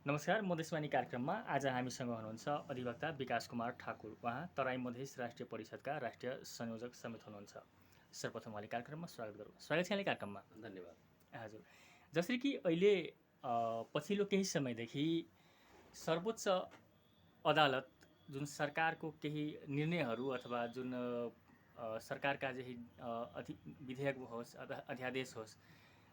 नमस्कार, मधेसवाणी कार्यक्रममा आज हामीसँग हुनुहुन्छ अधिवक्ता विकास कुमार ठाकुर। उहाँ तराई मधेस राष्ट्रिय परिषदका राष्ट्रिय संयोजक समेत हुनुहुन्छ। सर्वप्रथम उहाँले कार्यक्रममा स्वागत गरौँ। स्वागत छ यहाँले कार्यक्रममा। धन्यवाद। हजुर, जसरी कि अहिले पछिल्लो केही समयदेखि सर्वोच्च अदालत जुन सरकारको केही निर्णयहरू अथवा जुन सरकारका चाहिँ विधेयक होस् अध्यादेश होस्,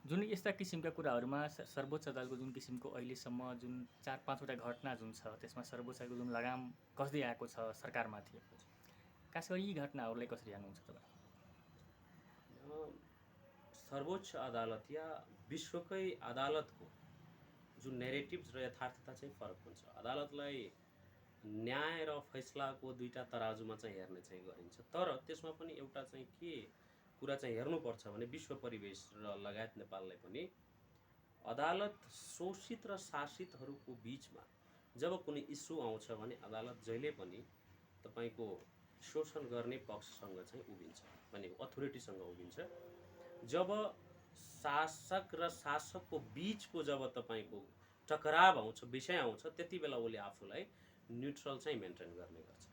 जुन यस्ता किसिमका कुराहरूमा सर्वोच्च अदालतको जुन किसिमको अहिलेसम्म जुन 4-5वटा घटना जुन छ त्यसमा सर्वोच्चको जुन लगाम कस्दै आएको छ सरकारमाथि, खास गरी यी घटनाहरूलाई कसरी हेर्नुहुन्छ तपाईँ? सर्वोच्च अदालत या विश्वकै अदालतको जुन नेरेटिभ्स र यथार्थता चाहिँ फरक हुन्छ। अदालतलाई न्याय र फैसलाको दुईटा तराजुमा चाहिँ हेर्ने चाहिँ गरिन्छ। तर त्यसमा पनि एउटा चाहिँ के कुरा चाहिँ हेर्नुपर्छ भने विश्व परिवेश र लगायत नेपाललाई पनि अदालत शोषित र शासितहरूको बिचमा जब कुनै इस्यु आउँछ भने अदालत जहिले पनि तपाईको शोषण गर्ने पक्षसँग चाहिँ उभिन्छ, भने अथोरिटीसँग उभिन्छ। जब शासक र शासकको बिचको जब तपाईको टकराव आउँछ, विषय आउँछ, त्यति बेला उसले आफूलाई न्युट्रल चाहिँ मेन्टेन गर्ने गर्छ।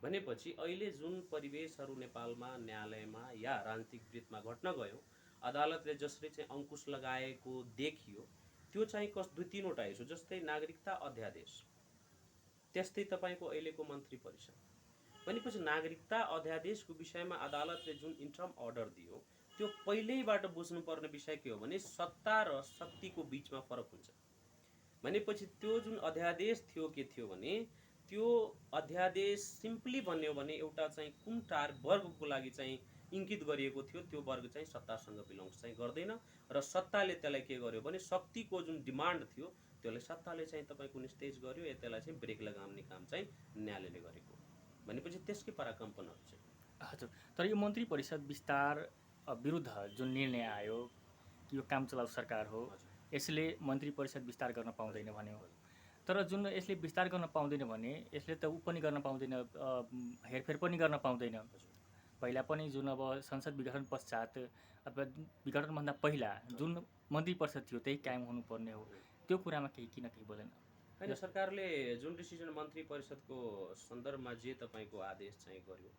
भनेपछि अहिले जुन परिवेशहरू नेपालमा न्यायालयमा या राजनीतिक वृत्तमा घट्न गयो, अदालतले जसरी चाहिँ अंकुश लगाएको देखियो, त्यो चाहिँ दुई तीनवटा इस्यु, जस्तै नागरिकता अध्यादेश, त्यस्तै तपाईको अहिलेको मन्त्री परिषद। भनेपछि नागरिकता अध्यादेशको विषयमा अदालतले जुन इन्टर्म अर्डर दियो, त्यो पहिल्यैबाट बुझ्नुपर्ने विषय के हो भने सत्ता र शक्तिको बिचमा फरक हुन्छ। भनेपछि त्यो जुन अध्यादेश थियो के थियो भने त्यो अध्यादेश सिम्पली भन्यो भने एउटा चाहिँ कुन वर्गको लागि चाहिँ इङ्कित गरिएको थियो, त्यो वर्ग चाहिँ सत्तासँग बिलोङ्स चाहिँ गर्दैन र सत्ताले त्यसलाई के गर्यो भने शक्तिको जुन डिमान्ड थियो त्यसलाई सत्ताले चाहिँ तपाईको निस्तेज गर्यो, या त्यसलाई चाहिँ ब्रेक लगाउने काम चाहिँ न्यायालयले गरेको। भनेपछि त्यसकै पराकम्पनहरू चाहिँ। हजुर, तर यो मन्त्री परिषद विस्तार विरुद्ध जुन निर्णय आयो कि यो काम चलाउ सरकार हो, यसले मन्त्री परिषद विस्तार गर्न पाउँदैन भन्यो। तर जुन यसले विस्तार गर्न पाउँदैन भने यसले त ऊ पनि गर्न पाउँदैन, हेरफेर पनि गर्न पाउँदैन। पहिला पनि जुन अब संसद विघटन पश्चात अथवा विघटनभन्दा पहिला जुन मन्त्री परिषद थियो त्यही कायम हुनुपर्ने हो, त्यो कुरामा केही किन केही बोलेन? हैन, सरकारले जुन डिसिजन मन्त्री परिषदको सन्दर्भमा जे तपाईको आदेश चाहिँ गर्यो,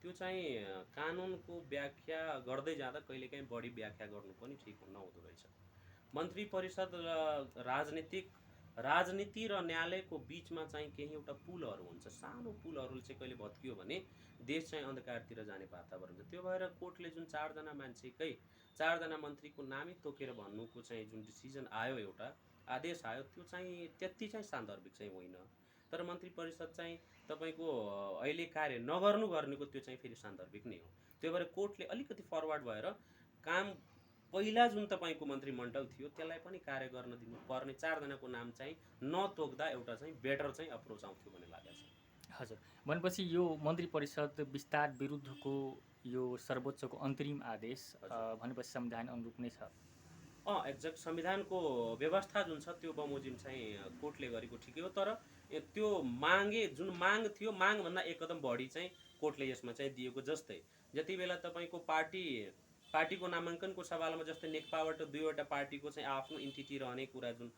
त्यो चाहिँ कानुनको व्याख्या गर्दै जाँदा कहिलेकाहीँ बढी व्याख्या गर्नु पनि ठिक नहुँदो रहेछ। मन्त्री परिषद र राजनीति र न्यायालयको बिचमा चाहिँ केही एउटा पुलहरू हुन्छ। सानो पुलहरू चाहिँ कहिले भत्कियो भने देश चाहिँ अन्धकारतिर जाने वातावरण हुन्छ। त्यो भएर कोर्टले जुन 4 जना मान्छेकै 4 जना मन्त्रीको नामै तोकेर भन्नुको चाहिँ जुन डिसिजन आयो, एउटा आदेश आयो, त्यो चाहिँ त्यति चाहिँ सान्दर्भिक चाहिँ होइन। तर मन्त्री परिषद चाहिँ तपाईको अहिले कार्य नगर्नु गर्नेको त्यो चाहिँ फेरि सान्दर्भिक नै हो। त्यो भएर कोर्टले अलिकति फरवर्ड भएर काम पहिला जुन तपाईको मन्त्रीमण्डल थियो त्यसलाई पनि कार्य गर्न दिनुपर्ने 4 जनाको नाम चाहिँ नतोक्दा एउटा चाहिँ बेटर चाहिँ अप्रोच आउँथ्यो भन्ने लागेको छ। हजुर, भनेपछि यो मन्त्री परिषद विस्तार विरुद्धको यो सर्वोच्चको अन्तरिम आदेश भनेपछि संविधान अनुरूप नै छ। एक्ज्याक्ट संविधानको व्यवस्था जुन छ त्यो बमोजिम चाहिँ कोर्टले गरेको ठिकै हो। तर त्यो जुन माग थियो, मागभन्दा एक कदम बढी चाहिँ कोर्टले यसमा चाहिँ दिएको। जस्तै जति बेला तपाईको पार्टीको नामाङ्कनको सवालमा जस्तै नेकपाबाट 2वटा पार्टीको चाहिँ आफ्नो इन्टिटी रहने कुरा जुन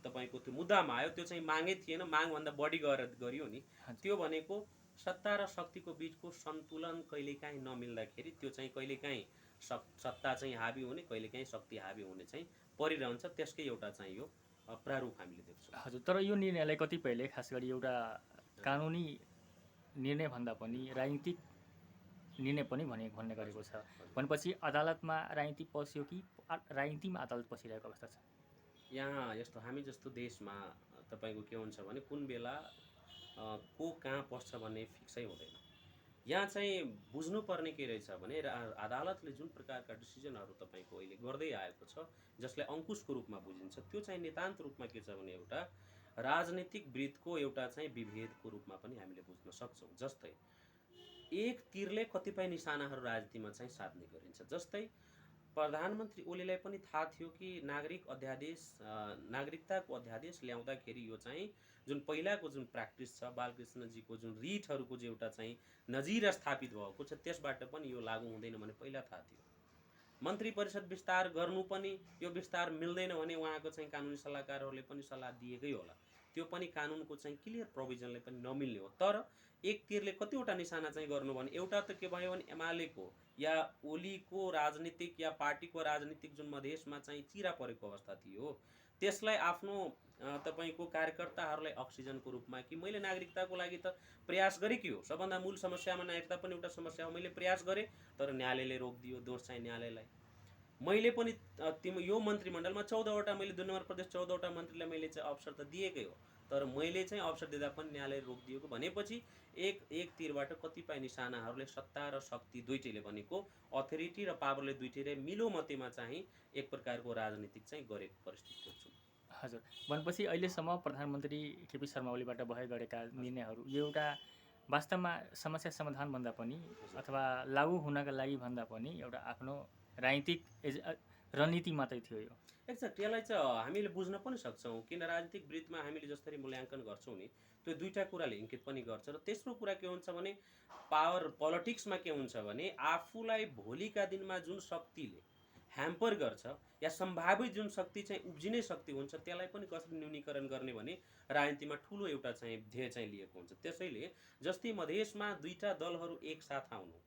तपाईको त्यो मुद्दामा आयो, त्यो चाहिँ मागै थिएन, मागभन्दा बढी गरियो नि। त्यो भनेको सत्ता र शक्तिको बिचको सन्तुलन कहिलेकाहीँ नमिल्दाखेरि त्यो चाहिँ कहिलेकाहीँ सत्ता चाहिँ हाबी हुने, कहिलेकाहीँ शक्ति हाबी हुने चाहिँ परिरहन्छ। त्यसकै एउटा चाहिँ यो प्रारूप हामीले देख्छौँ। हजुर, तर यो निर्णयलाई कतिपयले खास गरी एउटा कानुनी निर्णय भन्दा पनि राजनीतिक निर्णय पनि भन्ने गरेको छ। भनेपछि अदालतमा राजनीति पस्यो कि राजनीतिमा अदालत पसिरहेको अवस्था छ? यहाँ यस्तो हामी जस्तो देशमा तपाईको के हुन्छ भने कुन बेला को कहाँ पस्छ भन्ने फिक्सै हुँदैन। यहाँ चाहिँ बुझ्नुपर्ने के रहेछ भने अदालतले जुन प्रकारका डिसिजनहरू तपाईको अहिले गर्दै आएको छ, जसलाई अंकुशको रूपमा बुझिन्छ, त्यो चाहिँ नितान्त रूपमा के छ भने एउटा राजनीतिक वृत्तको एउटा चाहिँ विभेदको रूपमा पनि हामीले बुझ्न सक्छौँ। जस्तै एक तीरले कतिपय निशानाहरू राजनीतिमा चाहिँ साध्ने गरिन्छ। जस्तै प्रधानमन्त्री ओलीलाई पनि थाहा थियो कि नागरिकताको अध्यादेश ल्याउँदाखेरि यो चाहिँ जुन पहिलाको जुन प्र्याक्टिस छ, बालकृष्णजीको जुन रिटहरूको जो एउटा चाहिँ नजिर स्थापित भएको छ, त्यसबाट पनि यो लागू हुँदैन भने पहिला थाहा थियो। मन्त्री परिषद विस्तार गर्नु पनि यो विस्तार मिल्दैन भने उहाँको चाहिँ कानुनी सल्लाहकारहरूले पनि सल्लाह दिएकै होला, त्यो पनि कानुनको चाहिँ क्लियर प्रोभिजनले पनि नमिल्ने हो। तर एक तिरले कतिवटा निशाना चाहिँ गर्नु भने एउटा त के भयो भने एमालेको या ओलीको राजनीतिक या पार्टीको राजनीतिक जुन मधेसमा चाहिँ चिरा परेको अवस्था थियो त्यसलाई आफ्नो तपाईँको कार्यकर्ताहरूलाई अक्सिजनको रूपमा कि मैले नागरिकताको लागि त प्रयास गरेकै हो, सबभन्दा मूल समस्यामा नागरिकता पनि एउटा समस्या हो, मैले प्रयास गरेँ तर न्यायालयले रोकिदियो, दोष चाहिँ न्यायालयलाई। मैले पनि यो मन्त्रीमण्डलमा 14वटा मैले 2 नम्बर प्रदेश 14वटा मन्त्रीलाई मैले चाहिँ अवसर त दिएकै हो, तर मैले चाहिँ अवसर दिँदा पनि न्यायालय रोकिदिएको भनेपछि एक तिरबाट कतिपय निशानाहरूले सत्ता र शक्ति दुइटैले भनेको अथोरिटी र पावरले दुइटैले मिलोमतेमा चाहिँ एक प्रकारको राजनीतिक चाहिँ गरेको परिस्थिति हुन्छ। हजुर, भनेपछि अहिलेसम्म प्रधानमन्त्री केपी शर्मा ओलीबाट भए गरेका निर्णयहरू यो एउटा वास्तवमा समस्या समाधान भन्दा पनि अथवा लागू हुनका लागि भन्दा पनि एउटा आफ्नो राजनीतिक रणनीति मात्रै थियो यो। एक्ज्याक्ट, यसलाई चाहिँ हामीले बुझ्न पनि सक्छौँ, किन राजनीतिक वृत्तमा हामीले जसरी मूल्याङ्कन गर्छौँ नि त्यो दुईवटा कुराले इङ्गित पनि गर्छ। र तेस्रो कुरा के हुन्छ भने पावर पोलिटिक्समा के हुन्छ भने आफूलाई भोलिका दिनमा जुन शक्तिले ह्याम्पर गर्छ या सम्भावित जुन शक्ति चाहिँ उब्जिने शक्ति हुन्छ त्यसलाई पनि कसरी न्यूनीकरण गर्ने भने राजनीतिमा ठुलो एउटा चाहिँ ध्येय चाहिँ लिएको हुन्छ। त्यसैले जस्तै मधेसमा दुईटा दलहरू एकसाथ आउनु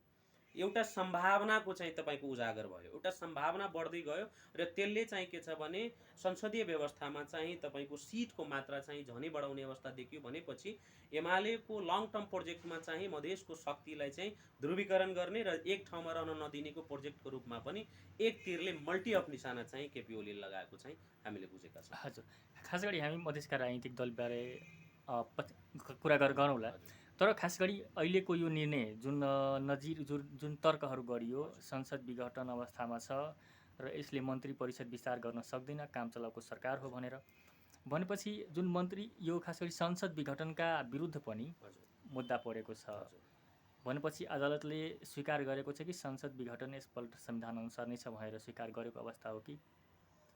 एउटा सम्भावनाको चाहिँ तपाईँको उजागर भयो, एउटा सम्भावना बढ्दै गयो र त्यसले चाहिँ के छ भने संसदीय व्यवस्थामा चाहिँ तपाईँको सिटको मात्रा चाहिँ झनै बढाउने अवस्था देखियो भनेपछि एमालेको लङ टर्म प्रोजेक्टमा चाहिँ मधेसको शक्तिलाई चाहिँ ध्रुवीकरण गर्ने र एक ठाउँमा रहन नदिनेको प्रोजेक्टको रूपमा पनि एक तिरले मल्टी अफ निशाना चाहिँ केपी ओलीले लगाएको चाहिँ हामीले बुझेका छौँ। हजुर, खास गरी हामी मधेसका राजनीतिक दलबारे कुरा गरौँला, तर खास गरी अहिलेको यो निर्णय जुन नजिर जुन तर्कहरू गरियो संसद विघटन अवस्थामा छ र यसले मन्त्री परिषद विस्तार गर्न सक्दैन, काम चलाउको सरकार हो भनेपछि जुन मन्त्री यो खास गरी संसद विघटनका विरुद्ध पनि मुद्दा परेको छ भनेपछि अदालतले स्वीकार गरेको छ कि संसद विघटन यसपल्ट संविधान अनुसार नै छ भनेर स्वीकार गरेको अवस्था हो कि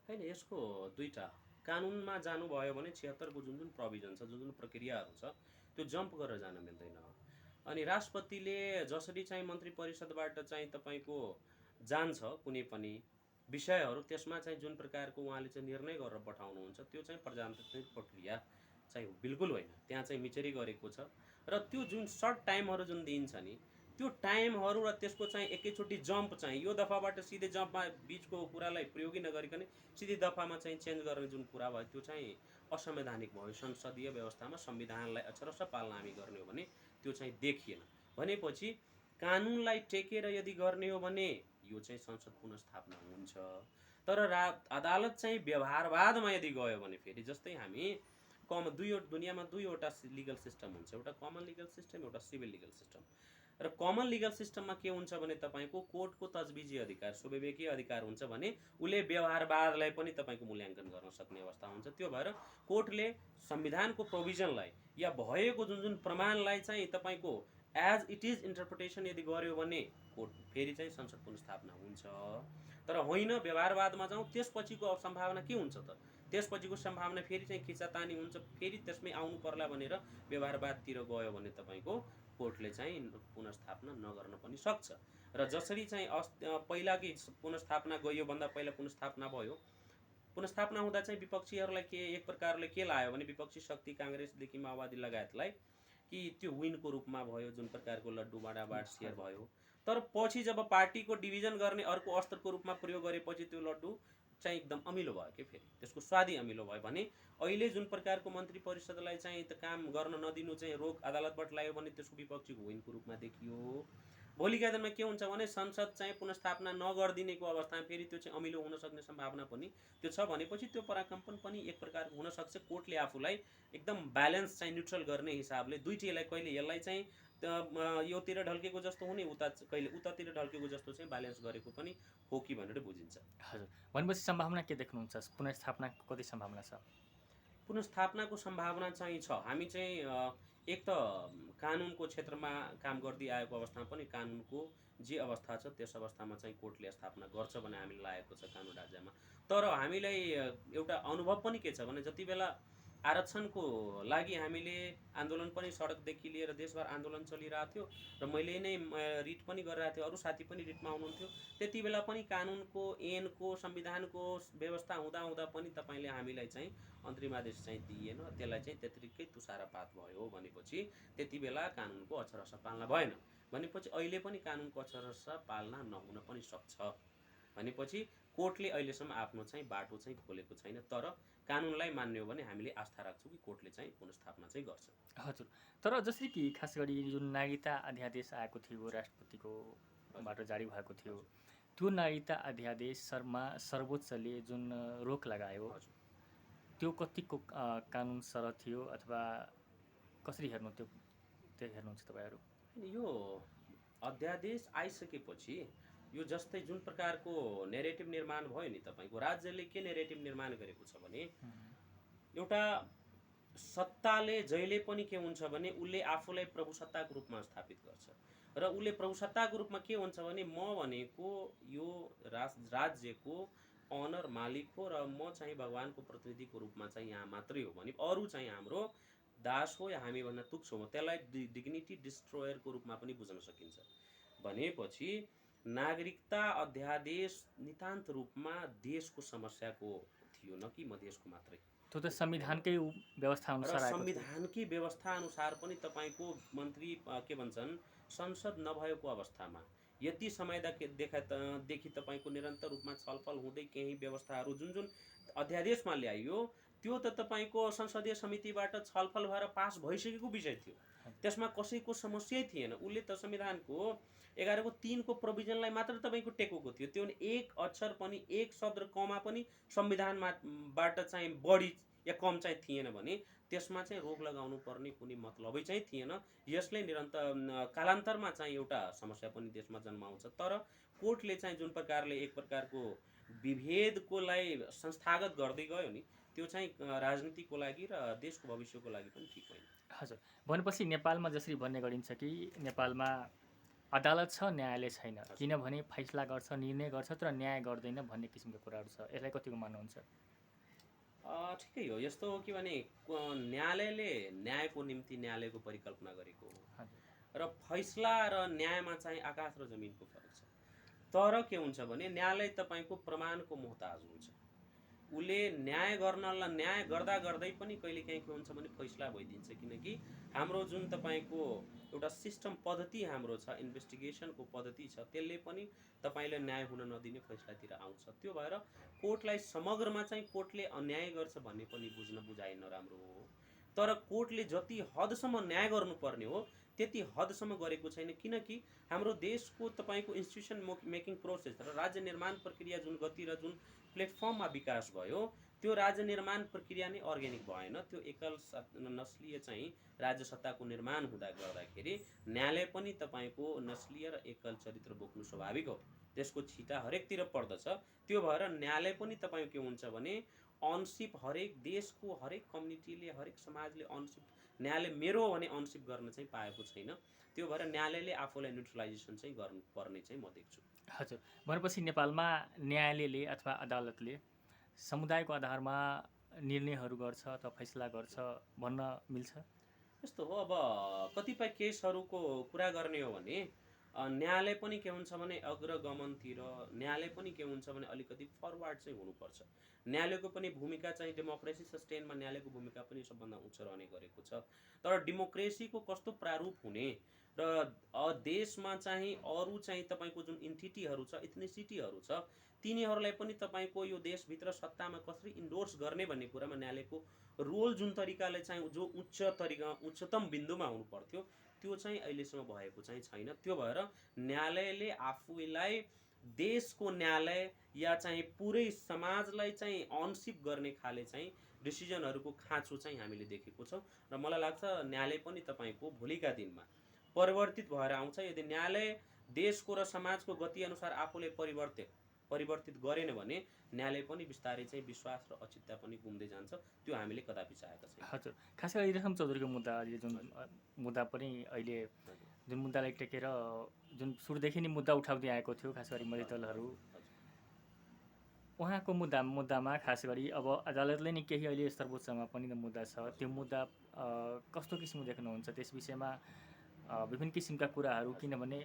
होइन? यसको दुईटा कानुनमा जानुभयो भने 76 को जुन जुन प्रोभिजन छ, जुन जुन प्रक्रियाहरू छ त्यो जम्प गरेर जान मिल्दैन। अनि राष्ट्रपतिले जसरी चाहिँ मन्त्री परिषदबाट चाहिँ तपाईँको जान्छ कुनै पनि विषयहरू त्यसमा चाहिँ जुन प्रकारको उहाँले चाहिँ निर्णय गरेर पठाउनुहुन्छ त्यो चाहिँ प्रजातान्त्रिक प्रक्रिया चाहिँ बिल्कुल होइन, त्यहाँ चाहिँ मिचरी गरेको छ। र त्यो जुन सर्ट टाइमहरू जुन दिन्छ नि त्यो टाइमहरू र त्यसको चाहिँ एकैचोटि जम्प चाहिँ यो दफाबाट सिधै जम्पमा बिचको कुरालाई प्रयोगी नगरिकन सिधै दफामा चाहिँ चेन्ज गर्ने जुन कुरा भयो त्यो चाहिँ असंवैधानिक भयो। संसदीय व्यवस्थामा संविधानलाई अक्षरशः पालना हामी गर्ने हो भने त्यो चाहिँ देखिएन भनेपछि कानुनलाई टेकेर यदि गर्ने हो भने यो चाहिँ संसद पुनर्स्थापना हुन्छ। तर अदालत चाहिँ व्यवहारवादमा यदि गयो भने फेरि जस्तै हामी दुनियाँमा दुईवटा लिगल सिस्टम हुन्छ, एउटा कमन लिगल सिस्टम, एउटा सिभिल लिगल सिस्टम। र कमन लिगल सिस्टममा के हुन्छ भने तपाईँको कोर्टको तजबिजी अधिकार स्वविवेकीय अधिकार हुन्छ भने उसले व्यवहारवादलाई पनि तपाईँको मूल्याङ्कन गर्न सक्ने अवस्था हुन्छ। त्यो भएर कोर्टले संविधानको प्रोभिजनलाई या भएको जुन जुन प्रमाणलाई चाहिँ तपाईँको एज इट इज इन्टरप्रिटेसन यदि गर्यो भने कोर्ट फेरि चाहिँ संसद पुनर्स्थापना हुन्छ। तर होइन व्यवहारवादमा जाउँ त्यसपछिको सम्भावना के हुन्छ त? त्यसपछिको सम्भावना फेरि चाहिँ खिचातानी हुन्छ, फेरि त्यसमै आउनु पर्ला भनेर व्यवहारवादतिर गयो भने तपाईँको कोर्टले चाहिँ पुनर्स्थापना नगर्न पनि सक्छ। र जसरी चाहिँ पहिलाकै पुनर्स्थापना गयो भन्दा पहिला पुनर्स्थापना भयो, पुनर्स्थापना हुँदा चाहिँ विपक्षीहरूलाई के एक प्रकारले के लाग्यो भने विपक्षी शक्ति काङ्ग्रेसदेखि माओवादी लगायतलाई कि त्यो विनको रूपमा भयो, जुन प्रकारको लड्डु बाँडाबाँड सेयर भयो। तर पछि जब पार्टीको डिभिजन गर्ने अर्को अस्त्रको रूपमा प्रयोग गरेपछि त्यो लड्डु चाहिँ एकदम अमिलो भयो कि फेरि त्यसको स्वादै अमिलो भयो भने अहिले जुन प्रकारको मन्त्री परिषदलाई चाहिँ त काम गर्न नदिनु चाहिँ रोक अदालतबाट लाग्यो भने त्यसको विपक्षीको विनको रूपमा देखियो। भोलिका दिनमा के हुन्छ भने संसद चाहिँ पुनर्स्थापना नगरिदिनेको अवस्थामा फेरि त्यो चाहिँ अमिलो हुन सक्ने सम्भावना पनि त्यो छ भनेपछि त्यो पराकम्पन पनि एक प्रकारको हुन सक्छ। कोर्टले आफूलाई एकदम ब्यालेन्स चाहिँ न्युट्रल गर्ने हिसाबले दुईटैलाई कहिले यसलाई चाहिँ योतिर ढल्केको जस्तो हुने कहिले उतातिर ढल्केको जस्तो चाहिँ ब्यालेन्स गरेको पनि हो कि भनेर बुझिन्छ। हजुर, भनेपछि सम्भावना के देख्नुहुन्छ? पुनर्स्थापनाको कति सम्भावना छ? पुनर्स्थापनाको सम्भावना चाहिँ छ। हामी चाहिँ एक त कानुनको क्षेत्रमा काम गर्दै आएको अवस्थामा पनि कानुनको जे अवस्था छ त्यस अवस्थामा चाहिँ कोर्टले स्थापना गर्छ भन्ने हामीलाई लागेको छ कानुन राज्यमा। तर हामीलाई एउटा अनुभव पनि के छ भने जति बेला आरक्षणको लागि हामीले आन्दोलन पनि सडकदेखि लिएर देशभर आन्दोलन चलिरहेको थियो र मैले नै रिट पनि गरिरहेको थिएँ, अरू साथी पनि रिटमा हुनुहुन्थ्यो। त्यति बेला पनि कानुनको ऐनको संविधानको व्यवस्था हुँदा हुँदा पनि तपाईँले हामीलाई चाहिँ अन्तरिम आदेश चाहिँ दिएन, त्यसलाई चाहिँ त्यत्तिकै तुषारपात भयो भनेपछि त्यति बेला कानुनको अक्षरशः पालना भएन। भनेपछि अहिले पनि कानुनको अक्षरशः पालना नहुन पनि सक्छ। भनेपछि कोर्टले अहिलेसम्म आफ्नो चाहिँ बाटो चाहिँ खोलेको छैन, तर कानुनलाई मान्ने हो भने हामीले आस्था राख्छौँ कि कोर्टले चाहिँ पुनर्स्थापना चाहिँ गर्छ। हजुर, तर जसरी कि खास गरी जुन नागरिकता अध्यादेश आएको थियो राष्ट्रपतिको बाट जारी भएको थियो, त्यो नागरिकता अध्यादेशमा सर्वोच्चले जुन रोक लगायो हजुर, त्यो कतिको कानुन सरह थियो अथवा कसरी हेर्नु त्यो हेर्नुहुन्छ तपाईँहरू? यो अध्यादेश आइसकेपछि यो जस्तै जुन प्रकारको नेरेटिभ निर्माण भयो नि, तपाईँको राज्यले के नेरेटिभ निर्माण गरेको छ भने एउटा सत्ताले जहिले पनि के हुन्छ भने उसले आफूलाई प्रभुसत्ताको रूपमा स्थापित गर्छ र उसले प्रभुसत्ताको रूपमा के हुन्छ भने म भनेको यो राज्यको अनर मालिक हो र म चाहिँ भगवानको प्रतिनिधिको रूपमा चाहिँ यहाँ मात्रै हो भने अरू चाहिँ हाम्रो दास हो या हामीभन्दा तुच्छ हो, त्यसलाई डिग्निटी डिस्ट्रोयरको रूपमा पनि बुझ्न सकिन्छ। भनेपछि नागरिकता अध्यादेश नितान्त रूपमा देशको समस्याको थियो, न कि मधेसको मात्रै। त्यो त संविधानकै व्यवस्था र अनुसार आएको थियो। संविधानकै व्यवस्था अनुसार पनि तपाईँको मन्त्री के भन्छन् संसद नभएको अवस्थामा यति समयदेखि तपाईँको निरन्तर रूपमा छलफल हुँदै केही व्यवस्थाहरू जुन जुन अध्यादेशमा ल्याइयो त्यो त तपाईँको संसदीय समितिबाट छलफल भएर पास भइसकेको विषय थियो, त्यसमा कसैको समस्यै थिएन। उसले त संविधानको 11(3) प्रोभिजनलाई मात्र तपाईँको टेकेको थियो, त्यो एक अक्षर पनि एक शब्द कमा पनि संविधानबाट चाहिँ बढी या कम चाहिँ थिएन भने त्यसमा चाहिँ रोक लगाउनु पर्ने कुनै मतलबै चाहिँ थिएन। यसले निरन्तर कालान्तरमा चाहिँ एउटा समस्या पनि देशमा जन्माउँछ। तर कोर्टले चाहिँ जुन प्रकारले एक प्रकारको विभेदकोलाई संस्थागत गर्दै गयो नि, त्यो चाहिँ राजनीतिको लागि र देशको भविष्यको लागि पनि ठिक होइन। हजुर, भनेपछि नेपालमा जसरी भन्ने गरिन्छ कि नेपालमा अदालत छ, न्यायालय छैन, किनभने फैसला गर्छ, निर्णय गर्छ तर न्याय गर्दैन भन्ने किसिमको कुराहरू छ। यसलाई कतिको मान्नुहुन्छ? ठिकै हो। यस्तो हो कि भने न्यायालयले न्यायको निम्ति न्यायालयको परिकल्पना गरेको हो र फैसला र न्यायमा चाहिँ आकाश र जमिनको फरक छ। तर के हुन्छ भने न्यायालय तपाईँको प्रमाणको मोहताज हुन्छ। उसले न्याय गर्दा गर्दै पनि कहिलेकाहीँ के हुन्छ भने फैसला भइदिन्छ, किनकि हाम्रो जुन तपाईँको एउटा सिस्टम पद्धति हाम्रो छ, इन्भेस्टिगेसनको पद्धति छ, त्यसले पनि तपाईँले न्याय हुन नदिने फैसलातिर आउँछ। त्यो भएर कोर्टलाई समग्रमा चाहिँ कोर्टले अन्याय गर्छ भन्ने पनि बुझाइ नराम्रो हो। तर कोर्टले जति हदसम्म न्याय गर्नुपर्ने हो त्यति हदसम्म गरेको छैन, किनकि हाम्रो देशको तपाईँको इन्स्टिट्युसन मेकिङ प्रोसेस र राज्य निर्माण प्रक्रिया जुन गति र जुन प्लेटफर्ममा विकास भयो त्यो राज्य निर्माण प्रक्रिया नै अर्ग्यानिक भएन। त्यो एकल नस्लीय चाहिँ राज्य सत्ताको निर्माण हुँदा गर्दाखेरि न्यायालय पनि तपाईँको नस्लीय र एकल चरित्र बोक्नु स्वाभाविक हो, त्यसको छिटा हरेकतिर पर्दछ। त्यो भएर न्यायालय पनि तपाईँको के हुन्छ भने अनसिप हरेक देशको हरेक कम्युनिटीले हरेक समाजले अनसिप न्यायालय मेरो हो भने अनसिप गर्न चाहिँ पाएको छैन। त्यो भएर न्यायालयले आफूलाई न्युट्रलाइजेसन चाहिँ गर्नुपर्ने चाहिँ म देख्छु। हजुर, भनेपछि नेपालमा न्यायालयले अथवा अदालतले समुदायको आधारमा निर्णयहरू गर्छ अथवा फैसला गर्छ भन्न मिल्छ? यस्तो हो, अब कतिपय केसहरूको कुरा गर्ने हो भने न्यायालय पनि के हुन्छ भने अग्रगमनतिर, न्यायालय पनि के हुन्छ भने अलिकति फरवर्ड चाहिँ हुनुपर्छ। न्यायालयको पनि भूमिका चाहिँ डेमोक्रेसी सस्टेनमा न्यायालयको भूमिका पनि सबभन्दा उच्च रहने गरेको छ। तर डेमोक्रेसीको कस्तो प्रारूप हुने र देशमा चाहिँ अरू चाहिँ तपाईँको जुन इन्टिटीहरू छ, इथनिसिटीहरू छ, तिनीहरूलाई पनि तपाईँको यो देशभित्र सत्तामा कसरी इन्डोर्स गर्ने भन्ने कुरामा न्यायालयको रोल जुन तरिकाले चाहिँ जो उच्चतम बिन्दुमा हुनु पर्थ्यो त्यो चाहिँ अहिलेसम्म भएको चाहिँ छैन। त्यो भएर न्यायालयले आफूलाई देशको न्यायालय या चाहिँ पुरै समाजलाई चाहिँ अनसिप गर्ने खाले चाहिँ डिसिजनहरूको खाँचो चाहिँ हामीले देखेको छौँ र मलाई लाग्छ न्यायालय पनि तपाईँको भोलिका दिनमा परिवर्तित भएर आउँछ। यदि न्यायालय देशको र समाजको गति अनुसार आफूले परिवर्तित गरेन भने न्यायालय पनि बिस्तारै चाहिँ विश्वास र औचित्य पनि गुम्दै जान्छ। त्यो हामीले कदापि चाहेका छैनौँ। हजुर, खास गरी रेशम चौधरीको मुद्दा, जुन मुद्दा पनि अहिले जुन मुद्दालाई टेकेर जुन सुरुदेखि नै मुद्दा उठाउँदै आएको थियो खास गरी मधेसी दलहरू, उहाँको मुद्दामा खास गरी अब अदालतले नै केही अहिले सर्वोच्चमा पनि मुद्दा छ, त्यो मुद्दा कस्तो किसिमको देख्नुहुन्छ त्यस विषयमा? विभिन्न किसिमका कुराहरू, किनभने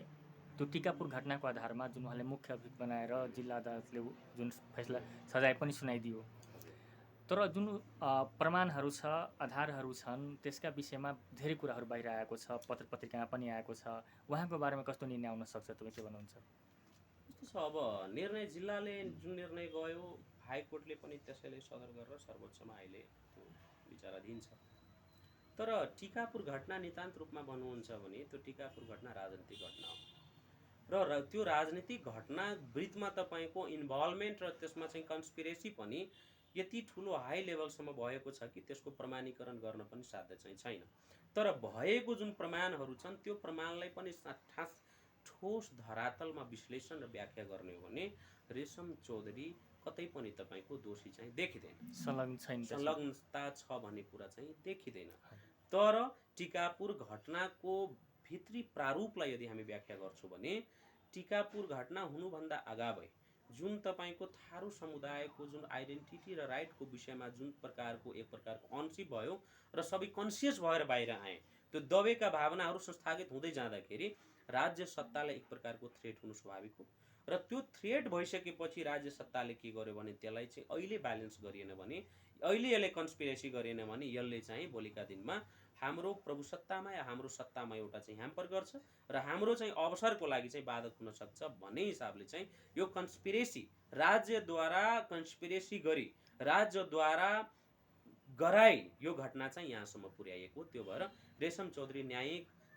त्यो टिकापुर घटनाको आधारमा जुन उहाँले मुख्य अभियुक्त बनाएर जिल्ला अदालतले जुन फैसला सजाय पनि सुनाइदियो, तर जुन प्रमाणहरू छ, आधारहरू छन्, त्यसका विषयमा धेरै कुराहरू बाहिर आएको छ, पत्र पत्रिकामा पनि आएको छ। उहाँको बारेमा कस्तो निर्णय आउन सक्छ, तपाईँ के भन्नुहुन्छ? कस्तो छ अब निर्णय जिल्लाले जुन निर्णय गयो, हाइकोर्टले पनि त्यसैले सदर गरेर सर्वोच्चमा अहिले त्यो विचाराधीन छ। तर टिकापुर घटना नितान्त रूपमा भन्नुहुन्छ भने त्यो टिकापुर घटना राजनीतिक घटना हो र त्यो राजनीतिक घटना वृत्तमा तपाईँको इन्भल्भमेन्ट र त्यसमा चाहिँ कन्स्पिरेसी पनि यति ठुलो हाई लेभलसम्म भएको छ कि त्यसको प्रमाणीकरण गर्न पनि साध्य चाहिँ छैन। तर भएको जुन प्रमाणहरू छन् त्यो प्रमाणलाई पनि ठोस धरातलमा विश्लेषण र व्याख्या गर्ने हो भने रेशम चौधरी कतै पनि तपाईँको दोषी चाहिँ देखिँदैन, संलग्नता छ भन्ने कुरा चाहिँ देखिँदैन। तर टिकापुर घटनाको भित्री प्रारूपलाई यदि हामी व्याख्या गर्छौँ भने टिकापुर घटना हुनुभन्दा अगावै जुन तपाईँको थारू समुदायको जुन आइडेन्टिटी र राइटको विषयमा जुन प्रकारको एक प्रकारको अनसिप भयो र सबै कन्सियस भएर बाहिर आए, त्यो दबेका भावनाहरू संस्थागित हुँदै जाँदाखेरि राज्य सत्तालाई एक प्रकारको थ्रेट हुनु स्वाभाविक हो। र त्यो थ्रेट भइसकेपछि राज्य सत्ताले के गर्यो भने त्यसलाई चाहिँ अहिले ब्यालेन्स गरिएन भने, अहिले यसले कन्स्पिरेसी गरिएन भने यसले चाहिँ भोलिका दिनमा हाम्रो प्रभुसत्तामा या हाम्रो सत्तामा एउटा चाहिँ ह्याम्पर गर्छ र हाम्रो चाहिँ अवसरको लागि चाहिँ बाधक हुन सक्छ भन्ने हिसाबले चाहिँ यो कन्स्पिरेसी राज्यद्वारा कन्स्पिरेसी गरी राज्यद्वारा गराई यो घटना चाहिँ यहाँसम्म पुर्याइएको। त्यो भएर रेशम चौधरी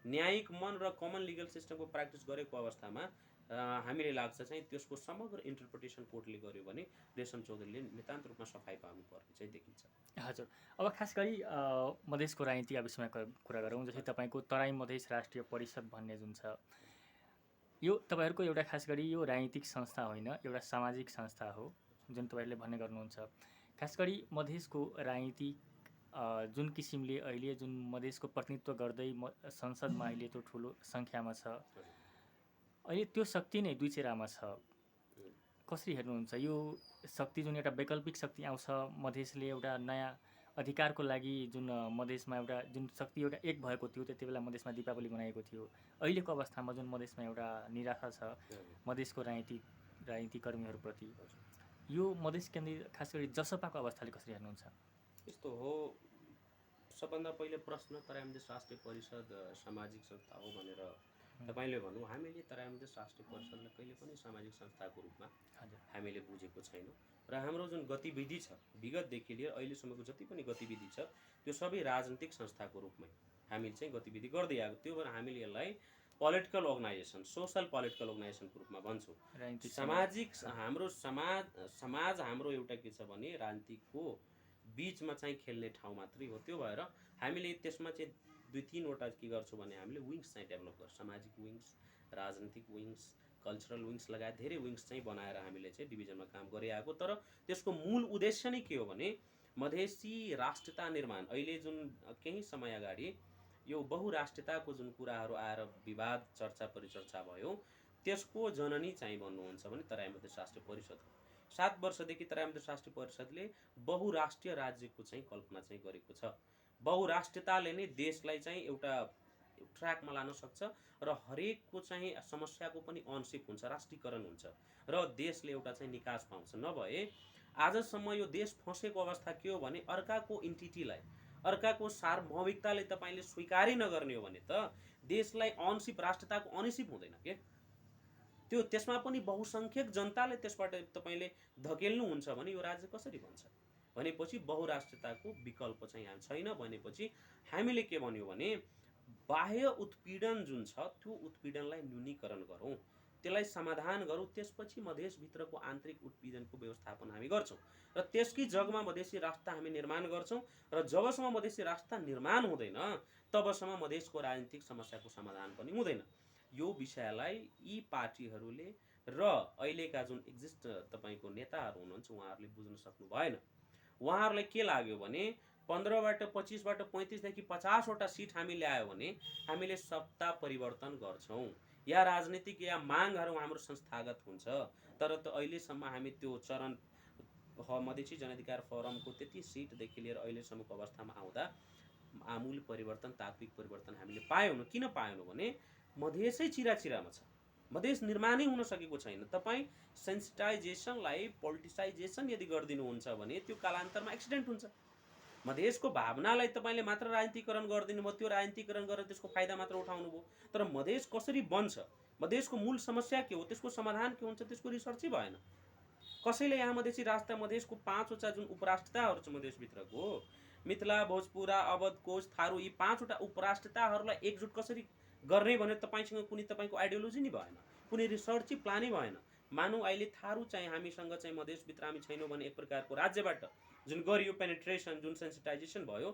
न्यायिक मन र कमन लिगल सिस्टमको प्र्याक्टिस गरेको अवस्थामा हामीले लाग्छ चाहिँ त्यसको समग्र इन्टरप्रिटेसन कोर्टले गर्यो भने रेशम चौधरीले नितान्त रूपमा सफाइ पाउनुपर्ने चाहिँ देखिन्छ। हजुर, अब खास गरी मधेसको राजनीतिक विषयमा कुरा गरौँ। जस्तै तपाईँको तराई मधेस राष्ट्रिय परिषद भन्ने जुन छ, यो तपाईँहरूको एउटा खास गरी यो राजनीतिक संस्था होइन, एउटा सामाजिक संस्था हो जुन तपाईँहरूले भन्ने गर्नुहुन्छ। खास गरी मधेसको राजनीतिक जुन किसिमले अहिले जुन मधेसको प्रतिनिधित्व गर्दै संसदमा अहिले त्यो ठुलो सङ्ख्यामा छ, अहिले त्यो शक्ति नै दुई चेहरामा छ। कसरी हेर्नुहुन्छ यो शक्ति? जुन एउटा वैकल्पिक शक्ति आउँछ, मधेसले एउटा नयाँ अधिकारको लागि जुन मधेसमा एउटा जुन शक्ति एउटा एक भएको थियो, त्यति बेला मधेसमा दीपावली मनाएको थियो। अहिलेको अवस्थामा जुन मधेसमा एउटा निराशा छ मधेसको राजनीतिक कर्मीहरूप्रति, यो मधेस केन्द्र खास गरी जसपाको अवस्थाले कसरी हेर्नुहुन्छ? यस्तो हो, सबभन्दा पहिले प्रश्न तराई मधेस राष्ट्रिय परिषद सामाजिक संस्था हो भनेर तपाईँले भन्नु, हामीले तराई मधेस राष्ट्रिय परिषदलाई कहिले पनि सामाजिक संस्थाको रूपमा हामीले बुझेको छैन। र हाम्रो जुन गतिविधि छ विगतदेखि लिएर अहिलेसम्मको जति पनि गतिविधि छ त्यो सबै राजनीतिक संस्थाको रूपमै हामीले चाहिँ गतिविधि गर्दै आएको। त्यो भएर हामीले यसलाई पोलिटिकल अर्गनाइजेसन, सोसल पोलिटिकल अर्गनाइजेसनको रूपमा भन्छौँ। सामाजिक हाम्रो समाज हाम्रो एउटा के छ भने राजनीतिकको बिचमा चाहिँ खेल्ने ठाउँ मात्रै हो। त्यो भएर हामीले त्यसमा चाहिँ दुई तीनवटा के गर्छौँ भने हामीले विङ्स चाहिँ डेभलप गर्छौँ, सामाजिक विङ्स, राजनीतिक विङ्स, कल्चरल विङ्स लगायत धेरै विङ्स चाहिँ बनाएर हामीले चाहिँ डिभिजनमा काम गरिआएको। तर त्यसको मूल उद्देश्य नै के हो भने मधेसी राष्ट्रियता निर्माण। अहिले जुन केही समय अगाडि यो बहुराष्ट्रियताको जुन कुराहरू आएर विवाद चर्चा परिचर्चा भयो, त्यसको जननी चाहिँ भन्नुहुन्छ भने तराई मधेस राष्ट्रिय परिषद हो। 7 वर्षदेखि तराई मधेस राष्ट्रिय परिषदले बहुराष्ट्रिय राज्यको चाहिँ कल्पना चाहिँ गरेको छ। बहुराष्ट्रियताले नै देशलाई चाहिँ एउटा ट्र्याकमा लान सक्छ र हरेकको चाहिँ समस्याको पनि अनसिप हुन्छ, राष्ट्रियकरण हुन्छ र देशले एउटा चाहिँ निकास पाउँछ। नभए आजसम्म यो देश फँसेको अवस्था के हो भने अर्काको इन्टिटीलाई, अर्काको सार्वभौमिकतालाई तपाईँले स्वीकारै नगर्ने हो भने त देशलाई अनसिप, राष्ट्रियताको अनसिप हुँदैन के। त्यो त्यसमा पनि बहुसङ्ख्यक जनताले त्यसबाट तपाईँले धकेल्नुहुन्छ भने यो राज्य कसरी बन्छ? भनेपछि बहुराष्ट्रियताको विकल्प चाहिँ यहाँ छैन। भनेपछि हामीले के भन्यो भने बाह्य उत्पीडन जुन छ त्यो उत्पीडनलाई न्यूनीकरण गरौँ, त्यसलाई समाधान गरौँ, त्यसपछि मधेसभित्रको आन्तरिक उत्पीडनको व्यवस्थापन हामी गर्छौँ र त्यसकै जगमा मधेसी राष्ट्र हामी निर्माण गर्छौँ। र जबसम्म मधेसी राष्ट्र निर्माण हुँदैन तबसम्म मधेसको राजनीतिक समस्याको समाधान पनि हुँदैन। यो विषयलाई यी पार्टीहरूले र अहिलेका जुन एक्जिस्ट तपाईँको नेताहरू हुनुहुन्छ उहाँहरूले बुझ्न सक्नु भएन। उहाँहरूलाई के लाग्यो भने 15बाट 25बाट 35देखि 50वटा सिट हामी ल्यायो भने हामीले सत्ता परिवर्तन गर्छौँ या राजनीतिक या मागहरू हाम्रो संस्थागत हुन्छ। तर त अहिलेसम्म हामी त्यो चरण मधेसी जनअधिकार फोरमको त्यति सिटदेखि लिएर अहिलेसम्मको अवस्थामा आउँदा आमूल परिवर्तन, तात्विक परिवर्तन हामीले पाएनौँ। किन पाएनौँ भने मधेसै चिराचिरामा छ, मधेस निर्माणै हुन सकेको छैन। तपाईँ सेन्सिटाइजेसनलाई पोलिटिसाइजेसन यदि गरिदिनुहुन्छ भने त्यो कालान्तरमा एक्सिडेन्ट हुन्छ। मधेसको भावनालाई तपाईँले मात्र राजनीतिकरण गरिदिनु भयो, त्यो राजनीतिकरण गरेर त्यसको फाइदा मात्र उठाउनु भयो। तर मधेस कसरी बन्छ, मधेसको मूल समस्या के हो, त्यसको समाधान के हुन्छ, त्यसको रिसर्चै भएन। कसैले यहाँ मधेसी राष्ट्र मधेसको 5वटा जुन उपराष्ट्रताहरू छ मधेसभित्रको, मिथिला, भोजपुरा, अवध, कोच, थारू, यी 5वटा उपराष्ट्रताहरूलाई एकजुट कसरी गर्ने भनेर तपाईँसँग कुनै तपाईँको आइडियोलोजी नै भएन, कुनै रिसर्चै प्लानै भएन। मानौँ अहिले थारू चाहिँ हामीसँग चाहिँ मधेसभित्र हामी छैनौँ भने एक प्रकारको राज्यबाट जुन गरियो पेनिट्रेसन, जुन सेन्सिटाइजेसन भयो,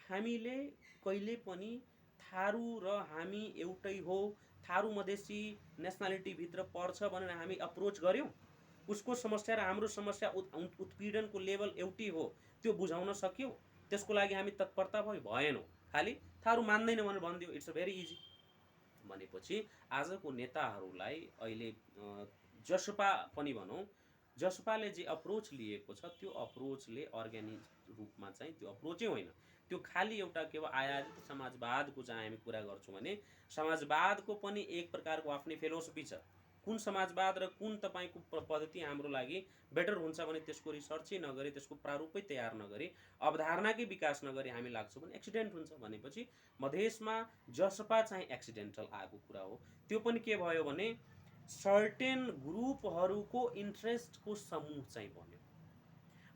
हामीले कहिले पनि थारू र हामी एउटै हो, थारू मधेसी नेसनालिटीभित्र पर्छ भनेर हामी अप्रोच गऱ्यौँ? उसको समस्या र हाम्रो समस्या उत्पीडनको लेभल एउटै हो त्यो बुझाउन सक्यौँ? त्यसको लागि हामी तत्परता भएनौँ। खालि थारू मान्दैन भनेर भनिदियो, इट्स अ भेरी इजी। भनेपछि आजको नेताहरूलाई अहिले जसपा पनि भनौँ, जसपाले जे अप्रोच लिएको छ त्यो अप्रोचले अर्ग्यानिक रूपमा चाहिँ त्यो अप्रोचै होइन। त्यो खालि एउटा केवल आयातित समाजवादको चाहिँ हामी कुरा गर्छौँ भने समाजवादको पनि एक प्रकारको आफ्नै फिलोसफी छ। कुन समाजवाद र कुन तपाईँको पद्धति हाम्रो लागि बेटर हुन्छ भने त्यसको रिसर्चै नगरी, त्यसको प्रारूपै तयार नगरी, अवधारणाकै विकास नगरी हामी लाग्छौँ भने एक्सिडेन्ट हुन्छ। भनेपछि मधेसमा जसपा चाहिँ एक्सिडेन्टल आएको कुरा हो। त्यो पनि के भयो भने सर्टेन ग्रुपहरूको इन्ट्रेस्टको समूह चाहिँ बन्यो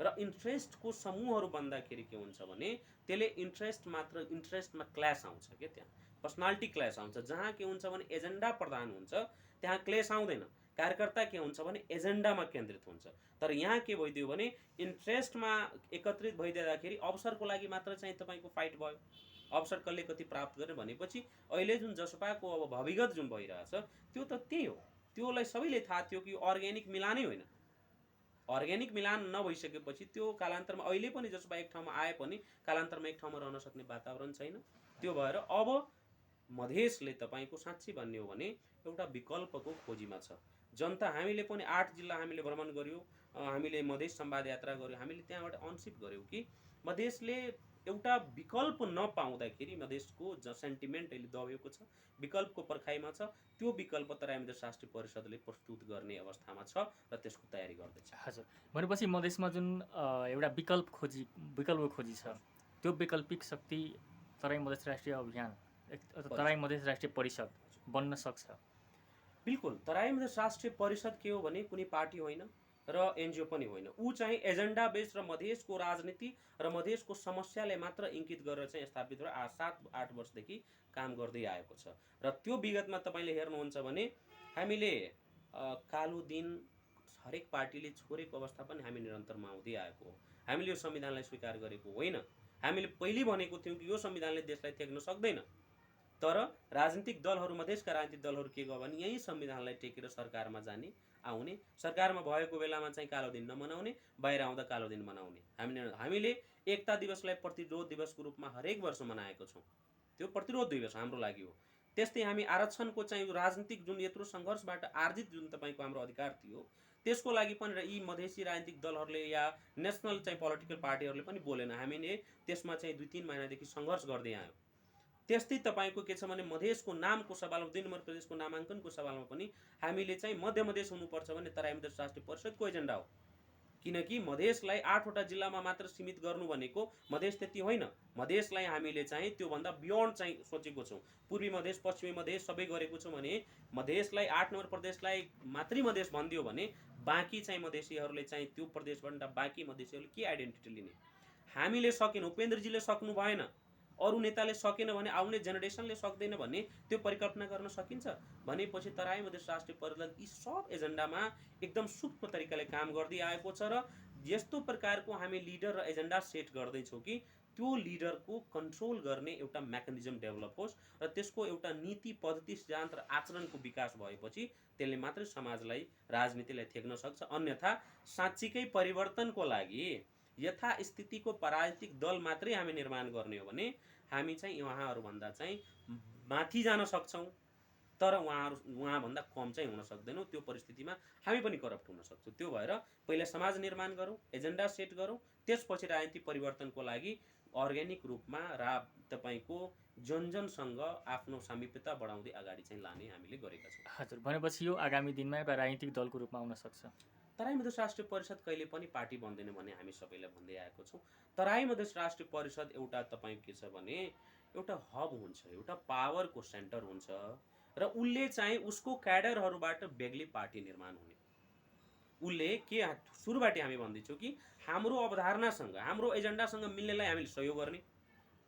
र इन्ट्रेस्टको समूहहरू बन्दाखेरि के हुन्छ भने त्यसले इन्ट्रेस्टमा क्ल्यास आउँछ क्या, त्यहाँ पर्सनालिटी क्ल्यास आउँछ। जहाँ के हुन्छ भने एजेन्डा प्रधान हुन्छ त्यहाँ क्लेस आउँदैन। कार्यकर्ता के हुन्छ भने एजेन्डामा केन्द्रित हुन्छ। तर यहाँ के भइदियो भने इन्ट्रेस्टमा एकत्रित भइदिँदाखेरि अवसरको लागि मात्र चाहिँ तपाईँको फाइट भयो। अवसर कसले कति प्राप्त गर्ने भनेपछि अहिले जुन जसपाको अब भविगत जुन भइरहेछ त्यो त त्यही हो। त्योलाई सबैले थाहा थियो कि अर्ग्यानिक मिलानै होइन। अर्ग्यानिक मिलान नभइसकेपछि त्यो कालान्तरमा अहिले पनि जसपा एक ठाउँमा आए पनि कालान्तरमा एक ठाउँमा रहन सक्ने वातावरण छैन। त्यो भएर अब मधेसले तपाईँको साँच्चै भन्ने हो भने एउटा विकल्पको खोजीमा छ। जनता हामीले पनि 8 जिल्ला हामीले भ्रमण गऱ्यौँ, हामीले मधेस संवाद यात्रा गऱ्यौँ, हामीले त्यहाँबाट अनसिप गऱ्यौँ कि मधेसले एउटा विकल्प नपाउँदाखेरि मधेसको सेन्टिमेन्ट अहिले दबेको छ, विकल्पको पर्खाइमा छ। त्यो विकल्प तराई मधेस राष्ट्रिय परिषदले प्रस्तुत गर्ने अवस्थामा छ र त्यसको तयारी गर्दैछ। हजुर, भनेपछि मधेसमा जुन एउटा विकल्प खोजी छ, त्यो वैकल्पिक शक्ति तराई मधेस राष्ट्रिय अभियान, तराई मधेस राष्ट्रिय परिषद बन्न सक्छ। बिल्कुल, तराई मधेस राष्ट्रिय परिषद के हो भने कुनै पार्टी होइन र एनजिओ पनि होइन। ऊ चाहिँ एजेन्डा बेस्ड र मधेसको राजनीति र मधेसको समस्यालाई मात्र इङ्कित गरेर चाहिँ स्थापित भएर 7-8 वर्षदेखि काम गर्दै आएको छ। र त्यो विगतमा तपाईँले हेर्नुहुन्छ भने हामीले कालो दिन हरेक पार्टीले छोडेको अवस्था पनि हामी निरन्तरमा आउँदै आएको हो। हामीले यो संविधानलाई स्वीकार गरेको होइन। हामीले पहिले भनेको थियौँ कि यो संविधानले देशलाई थ्याक्न सक्दैन। तर राजनीतिक दलहरू, मधेसका राजनीतिक दलहरू के गयो भने यही संविधानलाई टेकेर सरकारमा जाने, आउने, सरकारमा भएको बेलामा चाहिँ कालो दिन नमनाउने, बाहिर आउँदा कालो दिन मनाउने। हामीले एकता दिवसलाई प्रतिरोध दिवसको रूपमा हरेक वर्ष मनाएको छौँ। त्यो प्रतिरोध दिवस हाम्रो लागि हो। त्यस्तै हामी आरक्षणको चाहिँ राजनीतिक जुन यत्रो सङ्घर्षबाट आर्जित जुन तपाईँको हाम्रो अधिकार थियो त्यसको लागि पनि यी मधेसी राजनीतिक दलहरूले या नेसनल चाहिँ पोलिटिकल पार्टीहरूले पनि बोलेन। हामीले त्यसमा चाहिँ 2-3 महिनादेखि सङ्घर्ष गर्दै आयौँ। त्यस्तै तपाईँको के छ भने मधेसको नामको सवालमा 2 नम्बर प्रदेशको नामाङ्कनको सवालमा पनि हामीले चाहिँ मध्य मधेस हुनुपर्छ भन्ने तराई मधेस राष्ट्रिय परिषदको एजेन्डा हो। किनकि मधेसलाई 8वटा जिल्लामा मात्र सीमित गर्नु भनेको मधेस त्यति होइन। मधेसलाई हामीले चाहिँ त्योभन्दा बियोन्ड चाहिँ सोचेको छौँ। पूर्वी मधेस, पश्चिमी मधेस सबै गरेको छौँ भने मधेसलाई 8 नम्बर प्रदेशलाई मातृ मधेस भनिदियो भने बाँकी चाहिँ मधेसीहरूले चाहिँ त्यो प्रदेशभन्दा बाँकी मधेसीहरूले के आइडेन्टिटी लिने? हामीले सकेनौँ, उपेन्द्रजीले सक्नु भएन, अरू नेताले सकेन भने आउने जेनेरेसनले सक्दैन भन्ने त्यो परिकल्पना गर्न सकिन्छ। भनेपछि तराई मधेस राष्ट्रिय परिषद यी सब एजेन्डामा एकदम सूक्ष्म तरिकाले काम गर्दै आएको छ र यस्तो प्रकारको हामी लिडर र एजेन्डा सेट गर्दैछौँ कि त्यो लिडरको कन्ट्रोल गर्ने एउटा मेकानिजम डेभलप होस् र त्यसको एउटा नीति, पद्धति, सिद्धान्त र आचरणको विकास भएपछि त्यसले मात्रै समाजलाई, राजनीतिलाई थ्याक्न सक्छ। अन्यथा साँच्चीकै परिवर्तनको लागि यथास्थितिको पराजित दल मात्रै हामी निर्माण गर्ने हो भने हामी चाहिँ उहाँहरूभन्दा चाहिँ माथि जान सक्छौँ। तर उहाँभन्दा कम चाहिँ हुन सक्दैनौँ। त्यो परिस्थितिमा हामी पनि करप्ट हुन सक्छौँ। त्यो भएर पहिला समाज निर्माण गरौँ, एजेन्डा सेट गरौँ, त्यसपछि राजनीतिक परिवर्तनको लागि अर्ग्यानिक रूपमा तपाईँको जनजनसँग आफ्नो सामिप्यता बढाउँदै अगाडि चाहिँ लाने हामीले गरेका छौँ। हजुर, भनेपछि यो आगामी दिनमा एउटा राजनीतिक दलको रूपमा आउन सक्छ। तराई मधेस राष्ट्रिय परिषद कहिले पनि पार्टी बन्दैन भन्ने हामी सबैलाई भन्दै आएको छौँ। तराई मधेस राष्ट्रिय परिषद एउटा तपाईँको के छ भने एउटा हब हुन्छ, एउटा पावरको सेन्टर हुन्छ र उसले चाहिँ उसको क्याडरहरूबाट बेग्लै पार्टी निर्माण हुने। उसले के सुरुबाटै हामी भन्दैछौँ कि हाम्रो अवधारणासँग हाम्रो एजेन्डासँग मिल्नेलाई हामीले सहयोग गर्ने,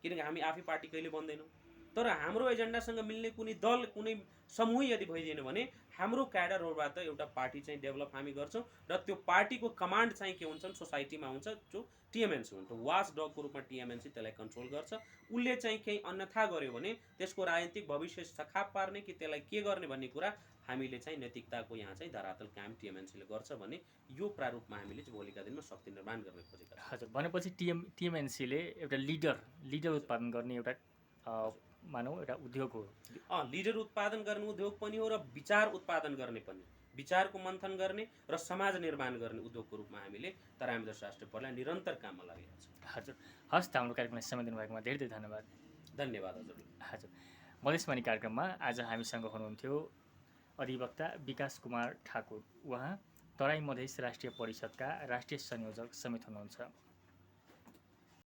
किनकि हामी आफै पार्टी कहिले बन्दैनौँ। तर हाम्रो एजेन्डासँग मिल्ने कुनै दल कुनै समूह यदि भइदिएन भने हाम्रो क्याडरहरूबाट एउटा पार्टी चाहिँ डेभलप हामी गर्छौँ र त्यो पार्टीको कमान्ड चाहिँ के हुन्छ सोसाइटीमा हुन्छ, जो टिएमएनसी हुन्छ। वाच डगको रूपमा टिएमएनसी त्यसलाई कन्ट्रोल गर्छ। उसले चाहिँ केही अन्यथा गर्यो भने त्यसको राजनीतिक भविष्य सखाप पार्ने कि त्यसलाई के गर्ने भन्ने कुरा हामीले चाहिँ नैतिकताको यहाँ चाहिँ धरातल कायम टिएमएनसीले गर्छ भने यो प्रारूपमा हामीले चाहिँ भोलिका दिनमा शक्ति निर्माण गर्ने खोजेका छौँ। हजुर, भनेपछि टिएमएनसीले एउटा लिडर उत्पादन गर्ने एउटा मानौँ एउटा उद्योग हो। लिडर उत्पादन गर्ने उद्योग पनि हो र विचार उत्पादन गर्ने पनि, विचारको मन्थन गर्ने र समाज निर्माण गर्ने उद्योगको रूपमा हामीले तराई मधेस राष्ट्रिय परिषदलाई निरन्तर काममा लागेका छौँ। हजुर, हस् त, हाम्रो कार्यक्रमलाई समय दिनुभएकोमा धेरै धेरै धन्यवाद। धन्यवाद हजुर। हजुर, मधेसवाणी कार्यक्रममा आज हामीसँग हुनुहुन्थ्यो अधिवक्ता विकास कुमार ठाकुर। उहाँ तराई मधेस राष्ट्रिय परिषदका राष्ट्रिय संयोजक समेत हुनुहुन्छ।